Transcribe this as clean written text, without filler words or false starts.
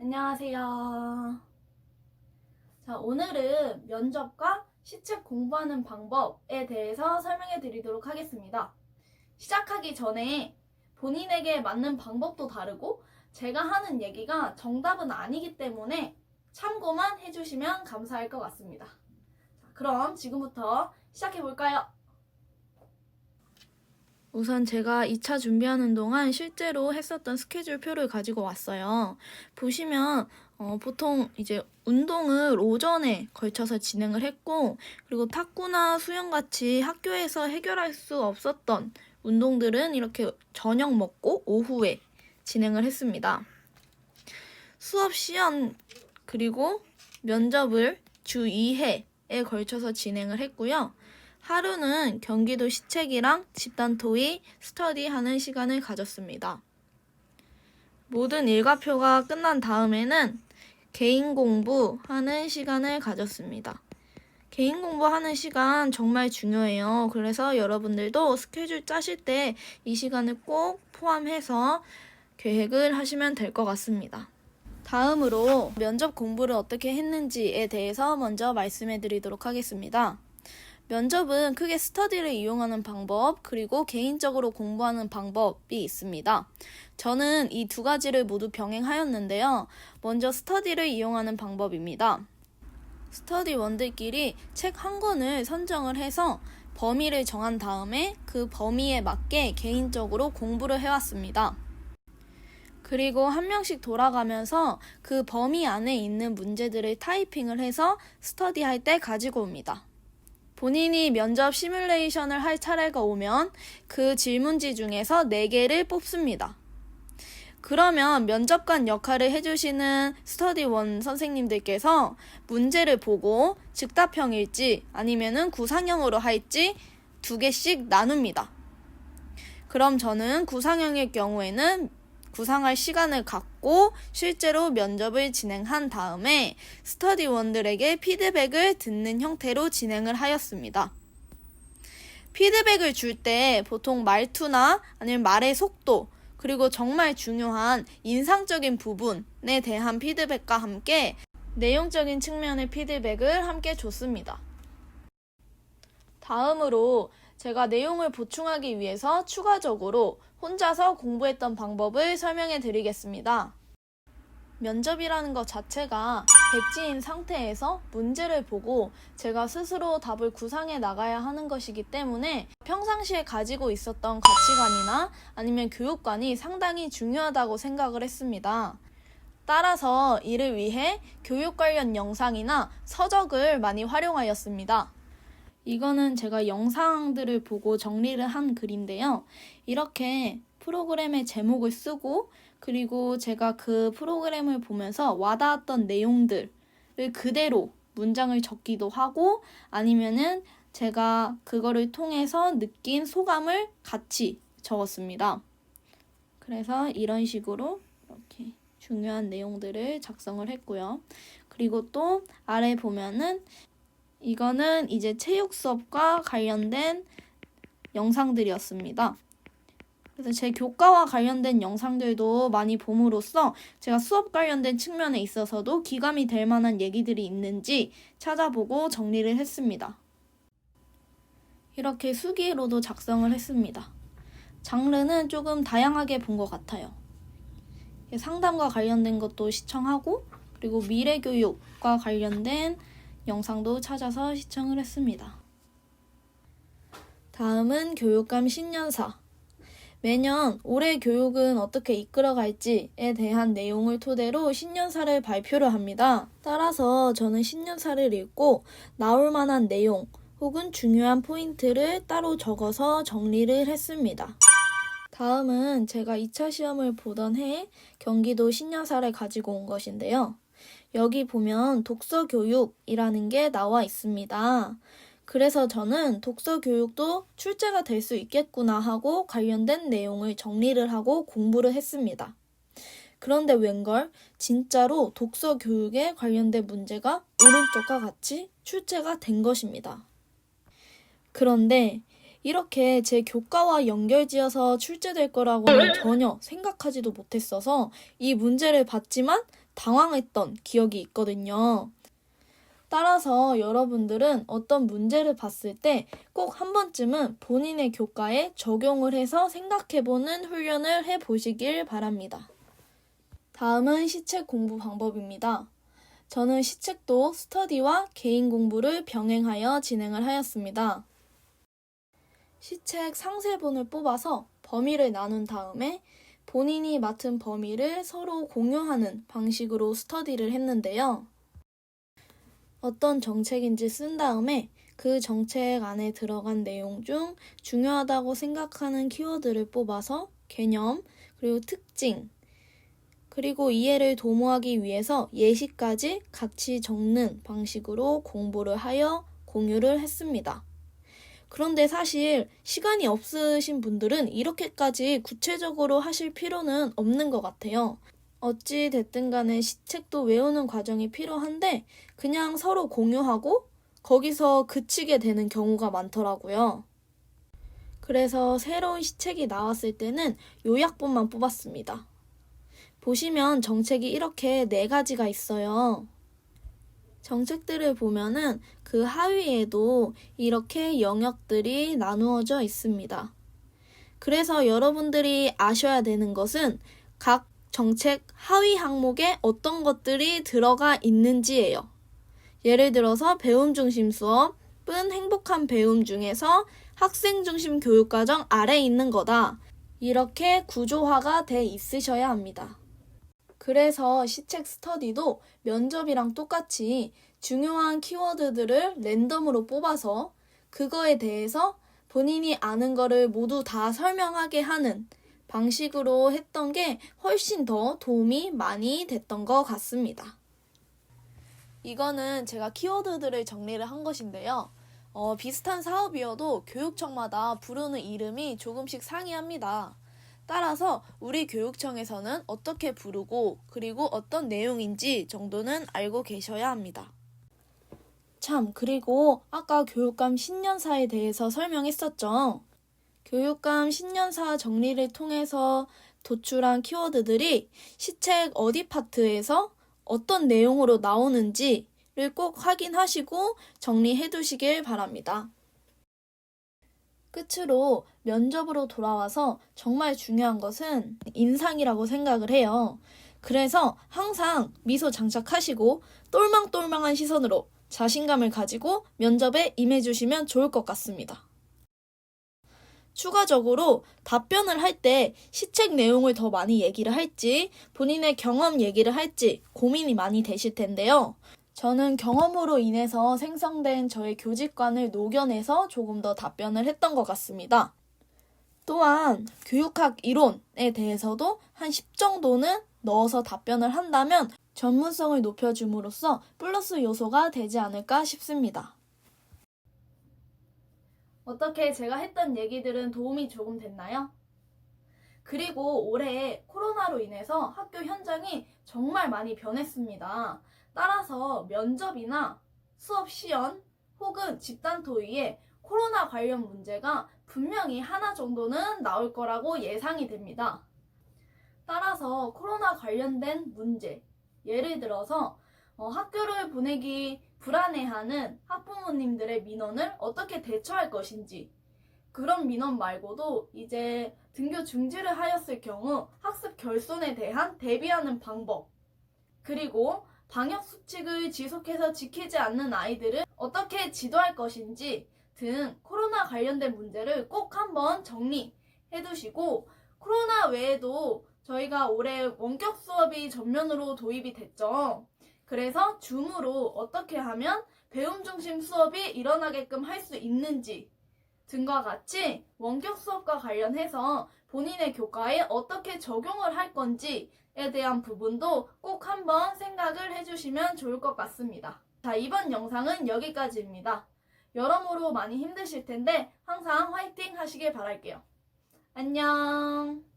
안녕하세요. 자, 오늘은 면접과 시책 공부하는 방법에 대해서 설명해 드리도록 하겠습니다. 시작하기 전에 본인에게 맞는 방법도 다르고 제가 하는 얘기가 정답은 아니기 때문에 참고만 해주시면 감사할 것 같습니다. 자, 그럼 지금부터 시작해 볼까요? 우선 제가 2차 준비하는 동안 실제로 했었던 스케줄표를 가지고 왔어요. 보시면 보통 이제 운동을 오전에 걸쳐서 진행을 했고, 그리고 탁구나 수영같이 학교에서 해결할 수 없었던 운동들은 이렇게 저녁 먹고 오후에 진행을 했습니다. 수업 시험 그리고 면접을 주 2회에 걸쳐서 진행을 했고요. 하루는 경기도 시책이랑 집단 토의, 스터디 하는 시간을 가졌습니다. 모든 일과표가 끝난 다음에는 개인 공부하는 시간을 가졌습니다. 개인 공부하는 시간 정말 중요해요. 그래서 여러분들도 스케줄 짜실 때 이 시간을 꼭 포함해서 계획을 하시면 될 것 같습니다. 다음으로 면접 공부를 어떻게 했는지에 대해서 먼저 말씀해 드리도록 하겠습니다. 면접은 크게 스터디를 이용하는 방법, 그리고 개인적으로 공부하는 방법이 있습니다. 저는 이 두 가지를 모두 병행하였는데요. 먼저 스터디를 이용하는 방법입니다. 스터디원들끼리 책 한 권을 선정을 해서 범위를 정한 다음에 그 범위에 맞게 개인적으로 공부를 해왔습니다. 그리고 한 명씩 돌아가면서 그 범위 안에 있는 문제들을 타이핑을 해서 스터디할 때 가지고 옵니다. 본인이 면접 시뮬레이션을 할 차례가 오면 그 질문지 중에서 4개를 뽑습니다. 그러면 면접관 역할을 해주시는 스터디원 선생님들께서 문제를 보고 즉답형일지 아니면은 구상형으로 할지 2개씩 나눕니다. 그럼 저는 구상형일 경우에는 구상할 시간을 갖고 실제로 면접을 진행한 다음에 스터디원들에게 피드백을 듣는 형태로 진행을 하였습니다. 피드백을 줄 때 보통 말투나 아니면 말의 속도, 그리고 정말 중요한 인상적인 부분에 대한 피드백과 함께 내용적인 측면의 피드백을 함께 줬습니다. 다음으로 제가 내용을 보충하기 위해서 추가적으로 혼자서 공부했던 방법을 설명해 드리겠습니다. 면접이라는 것 자체가 백지인 상태에서 문제를 보고 제가 스스로 답을 구상해 나가야 하는 것이기 때문에 평상시에 가지고 있었던 가치관이나 아니면 교육관이 상당히 중요하다고 생각을 했습니다. 따라서 이를 위해 교육 관련 영상이나 서적을 많이 활용하였습니다. 이거는 제가 영상들을 보고 정리를 한 글인데요. 이렇게 프로그램의 제목을 쓰고 그리고 제가 그 프로그램을 보면서 와닿았던 내용들을 그대로 문장을 적기도 하고 아니면은 제가 그거를 통해서 느낀 소감을 같이 적었습니다. 그래서 이런 식으로 이렇게 중요한 내용들을 작성을 했고요. 그리고 또 아래 보면은 이거는 이제 체육 수업과 관련된 영상들이었습니다. 그래서 제 교과와 관련된 영상들도 많이 봄으로써 제가 수업 관련된 측면에 있어서도 기감이 될 만한 얘기들이 있는지 찾아보고 정리를 했습니다. 이렇게 수기로도 작성을 했습니다. 장르는 조금 다양하게 본 것 같아요. 상담과 관련된 것도 시청하고 그리고 미래교육과 관련된 영상도 찾아서 시청을 했습니다. 다음은 교육감 신년사. 매년 올해 교육은 어떻게 이끌어갈지에 대한 내용을 토대로 신년사를 발표를 합니다. 따라서 저는 신년사를 읽고 나올 만한 내용 혹은 중요한 포인트를 따로 적어서 정리를 했습니다. 다음은 제가 2차 시험을 보던 해에 경기도 신년사를 가지고 온 것인데요. 여기 보면 독서교육이라는 게 나와 있습니다. 그래서 저는 독서교육도 출제가 될 수 있겠구나 하고 관련된 내용을 정리를 하고 공부를 했습니다. 그런데 웬걸 진짜로 독서교육에 관련된 문제가 오른쪽과 같이 출제가 된 것입니다. 그런데 이렇게 제 교과와 연결지어서 출제될 거라고는 전혀 생각하지도 못했어서 이 문제를 봤지만 당황했던 기억이 있거든요. 따라서 여러분들은 어떤 문제를 봤을 때 꼭 한 번쯤은 본인의 교과에 적용을 해서 생각해보는 훈련을 해보시길 바랍니다. 다음은 시책 공부 방법입니다. 저는 시책도 스터디와 개인 공부를 병행하여 진행을 하였습니다. 시책 상세본을 뽑아서 범위를 나눈 다음에 본인이 맡은 범위를 서로 공유하는 방식으로 스터디를 했는데요. 어떤 정책인지 쓴 다음에 그 정책 안에 들어간 내용 중 중요하다고 생각하는 키워드를 뽑아서 개념, 그리고 특징, 그리고 이해를 도모하기 위해서 예시까지 같이 적는 방식으로 공부를 하여 공유를 했습니다. 그런데 사실 시간이 없으신 분들은 이렇게까지 구체적으로 하실 필요는 없는 것 같아요. 어찌 됐든 간에 시책도 외우는 과정이 필요한데 그냥 서로 공유하고 거기서 그치게 되는 경우가 많더라고요. 그래서 새로운 시책이 나왔을 때는 요약본만 뽑았습니다. 보시면 정책이 이렇게 4가지가 있어요. 정책들을 보면은 그 하위에도 이렇게 영역들이 나누어져 있습니다. 그래서 여러분들이 아셔야 되는 것은 각 정책 하위 항목에 어떤 것들이 들어가 있는지예요. 예를 들어서 배움 중심 수업은 행복한 배움 중에서 학생 중심 교육과정 아래에 있는 거다. 이렇게 구조화가 돼 있으셔야 합니다. 그래서 시책 스터디도 면접이랑 똑같이 중요한 키워드들을 랜덤으로 뽑아서 그거에 대해서 본인이 아는 거를 모두 다 설명하게 하는 방식으로 했던 게 훨씬 더 도움이 많이 됐던 것 같습니다. 이거는 제가 키워드들을 정리를 한 것인데요. 비슷한 사업이어도 교육청마다 부르는 이름이 조금씩 상이합니다. 따라서 우리 교육청에서는 어떻게 부르고 그리고 어떤 내용인지 정도는 알고 계셔야 합니다. 참, 그리고 아까 교육감 신년사에 대해서 설명했었죠. 교육감 신년사 정리를 통해서 도출한 키워드들이 시책 어디 파트에서 어떤 내용으로 나오는지를 꼭 확인하시고 정리해 두시길 바랍니다. 끝으로 면접으로 돌아와서 정말 중요한 것은 인상이라고 생각을 해요. 그래서 항상 미소 장착하시고 똘망똘망한 시선으로 자신감을 가지고 면접에 임해주시면 좋을 것 같습니다. 추가적으로 답변을 할 때 시책 내용을 더 많이 얘기를 할지 본인의 경험 얘기를 할지 고민이 많이 되실 텐데요. 저는 경험으로 인해서 생성된 저의 교직관을 녹여내서 조금 더 답변을 했던 것 같습니다. 또한 교육학 이론에 대해서도 한 10 정도는 넣어서 답변을 한다면 전문성을 높여줌으로써 플러스 요소가 되지 않을까 싶습니다. 어떻게 제가 했던 얘기들은 도움이 조금 됐나요? 그리고 올해 코로나로 인해서 학교 현장이 정말 많이 변했습니다. 따라서 면접이나 수업 시연 혹은 집단 토의에 코로나 관련 문제가 분명히 하나 정도는 나올 거라고 예상이 됩니다. 따라서 코로나 관련된 문제, 예를 들어서 학교를 보내기 불안해하는 학부모님들의 민원을 어떻게 대처할 것인지, 그런 민원 말고도 이제 등교 중지를 하였을 경우 학습 결손에 대한 대비하는 방법, 그리고 방역 수칙을 지속해서 지키지 않는 아이들을 어떻게 지도할 것인지 등 코로나 관련된 문제를 꼭 한번 정리해 두시고, 코로나 외에도 저희가 올해 원격 수업이 전면으로 도입이 됐죠. 그래서 줌으로 어떻게 하면 배움 중심 수업이 일어나게끔 할 수 있는지 등과 같이 원격 수업과 관련해서 본인의 교과에 어떻게 적용을 할 건지에 대한 부분도 꼭 한번 생각을 해주시면 좋을 것 같습니다. 자, 이번 영상은 여기까지입니다. 여러모로 많이 힘드실 텐데 항상 화이팅 하시길 바랄게요. 안녕.